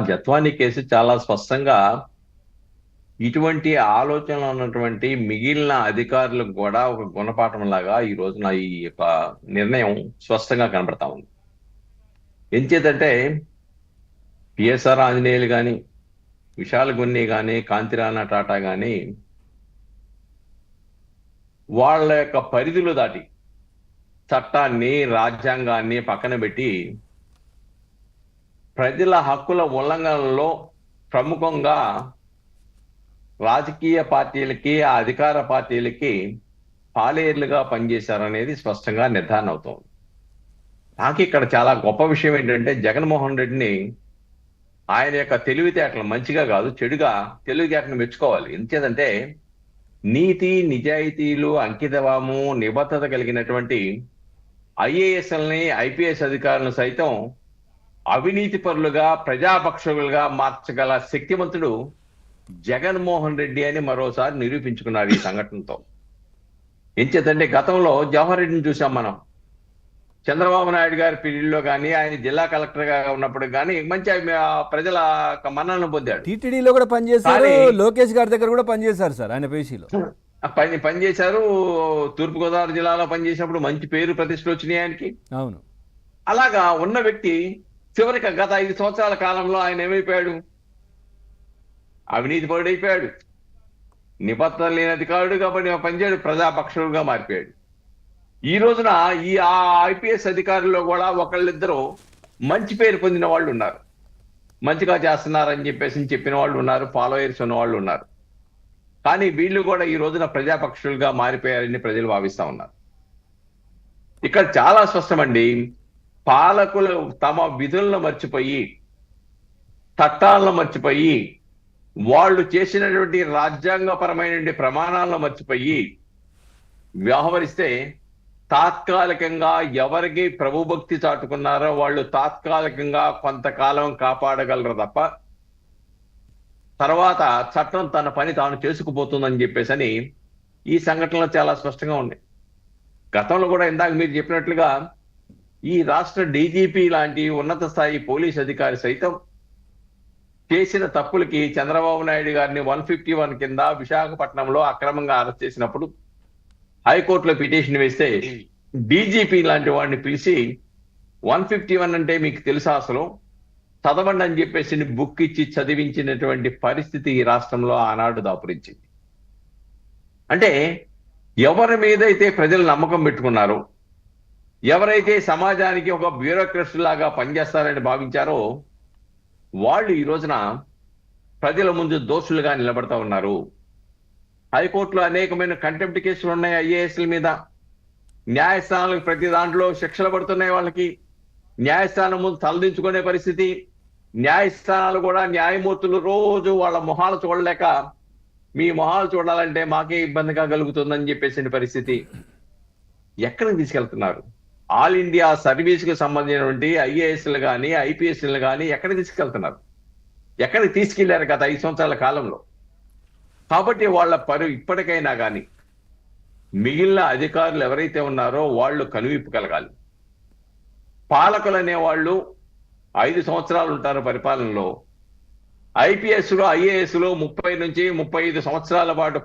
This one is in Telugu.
జత్వాని కేసు చాలా స్పష్టంగా ఇటువంటి ఆలోచనలు ఉన్నటువంటి మిగిలిన అధికారులకు కూడా ఒక గుణపాఠం లాగా ఈ రోజున ఈ యొక్క నిర్ణయం స్పష్టంగా కనబడతా ఉంది. ఎంచేతంటే పిఎస్ఆర్ ఆంజనేయులు కానీ, విశాల్ గున్ని కానీ, కాంతిరాణా టాటా కానీ వాళ్ళ యొక్క పరిధులు దాటి చట్టాన్ని, రాజ్యాంగాన్ని పక్కన పెట్టి ప్రజల హక్కుల ఉల్లంఘనలో ప్రముఖంగా రాజకీయ పార్టీలకి, ఆ అధికార పార్టీలకి పాలేర్లుగా పనిచేశారనేది స్పష్టంగా నిర్ధారణ అవుతోంది. నాకు ఇక్కడ చాలా గొప్ప విషయం ఏంటంటే జగన్మోహన్ రెడ్డిని ఆయన యొక్క తెలివితేటలు మంచిగా కాదు చెడుగా తెలివితేటలు మెచ్చుకోవాలి. ఎందుచేతంటే నీతి, నిజాయితీలు, అంకితభావము, నిబద్ధత కలిగినటువంటి ఐఏఎస్ఎల్ని, ఐపీఎస్ అధికారులను సైతం అవినీతి పరులుగా, ప్రజాపక్షులుగా మార్చగల శక్తివంతుడు జగన్మోహన్ రెడ్డి అని మరోసారి నిరూపించుకున్నారు ఈ సంఘటనతో. ఎంచేతంటే గతంలో జవహర్ రెడ్డిని చూసాం మనం. చంద్రబాబు నాయుడు గారి పీరియడ్లో కానీ, ఆయన జిల్లా కలెక్టర్ గా ఉన్నప్పుడు కానీ మంచి ప్రజల మన్ననలు పొందాడు. టీటీడీలో కూడా పనిచేశారు, లోకేష్ గారి దగ్గర కూడా పనిచేశారు సార్ ఆయన పేషీలో. పనిచేశారు. తూర్పుగోదావరి జిల్లాలో పనిచేసినప్పుడు మంచి పేరు ప్రతిష్టలు వచ్చినాయి ఆయనకి. అవును. అలాగా ఉన్న వ్యక్తి చివరికి గత 5 సంవత్సరాల కాలంలో ఆయన ఏమైపోయాడు? అవినీతి పరుడైపోయాడు. నిబద్ధత లేని అధికారుడుగా పనిచేయడు, ప్రజాపక్షుడుగా మారిపోయాడు. ఈ రోజున ఈ ఐపీఎస్ అధికారుల్లో కూడా ఒకళ్ళిద్దరూ మంచి పేరు పొందిన వాళ్ళు ఉన్నారు. మంచిగా చేస్తున్నారని చెప్పిన వాళ్ళు ఉన్నారు, ఫాలోయర్స్ ఉన్న వాళ్ళు ఉన్నారు. కానీ వీళ్ళు కూడా ఈ రోజున ప్రజాపక్షులుగా మారిపోయారని ప్రజలు భావిస్తా ఉన్నారు. ఇక్కడ చాలా స్పష్టమండి. పాలకులు తమ విధులను మర్చిపోయి, చట్టాలను మర్చిపోయి, వాళ్ళు చేసినటువంటి రాజ్యాంగపరమైనటువంటి ప్రమాణాలను మర్చిపోయి వ్యవహరిస్తే తాత్కాలికంగా ఎవరికి ప్రభుభక్తి చాటుకున్నారో వాళ్ళు తాత్కాలికంగా కొంతకాలం కాపాడగలరు తప్ప తర్వాత చట్టం తన పని తాను చేసుకుపోతుందని చెప్పేసి ఈ సంఘటనలో చాలా స్పష్టంగా ఉంది. గతంలో కూడా ఇందాక మీరు చెప్పినట్లుగా ఈ రాష్ట్ర డీజీపీ లాంటి ఉన్నత స్థాయి పోలీస్ అధికారి సైతం చేసిన తప్పులకి చంద్రబాబు నాయుడు గారిని 151 కింద విశాఖపట్నంలో అక్రమంగా అరెస్ట్ చేసినప్పుడు హైకోర్టులో పిటిషన్ వేస్తే డీజీపీ లాంటి వాడిని పిలిచి 151 అంటే మీకు తెలుసా అసలు, చదవండి అని చెప్పేసి బుక్ ఇచ్చి చదివించినటువంటి పరిస్థితి ఈ రాష్ట్రంలో ఆనాడు దాపురించింది. అంటే ఎవరి మీదైతే ప్రజలు నమ్మకం పెట్టుకున్నారో, ఎవరైతే సమాజానికి ఒక బ్యూరోక్రట్స్ లాగా పనిచేస్తారని భావించారో వాళ్ళు ఈ రోజున ప్రజల ముందు దోషులుగా నిలబడతా ఉన్నారు. హైకోర్టులో అనేకమైన కంటెంప్ట్ కేసులు ఉన్నాయి ఐఏఎస్ల మీద. న్యాయస్థానాలకు ప్రతి దాంట్లో శిక్షలు పడుతున్నాయి వాళ్ళకి. న్యాయస్థానం ముందు తలదించుకునే పరిస్థితి. న్యాయస్థానాలు కూడా న్యాయమూర్తులు రోజు వాళ్ళ మొహాలు చూడలేక మీ మొహాలు చూడాలంటే మాకే ఇబ్బందిగా కలుగుతుందని చెప్పేసిన పరిస్థితి. ఎక్కడికి తీసుకెళ్తున్నారు? ఆల్ ఇండియా సర్వీస్ కి సంబంధించినటువంటి ఐఏఎస్లు కానీ, ఐపీఎస్లు కానీ ఎక్కడికి తీసుకెళ్తున్నారు? ఎక్కడికి తీసుకెళ్లారు గత 5 సంవత్సరాల కాలంలో? కాబట్టి వాళ్ళ ఇప్పటికైనా కానీ మిగిలిన అధికారులు ఎవరైతే ఉన్నారో వాళ్ళు కనువిప్పు కలగాలి. పాలకులు అనేవాళ్ళు 5 సంవత్సరాలు ఉంటారు పరిపాలనలో. ఐపీఎస్లు, ఐఏఎస్లు 30 నుంచి 35 సంవత్సరాల పాటు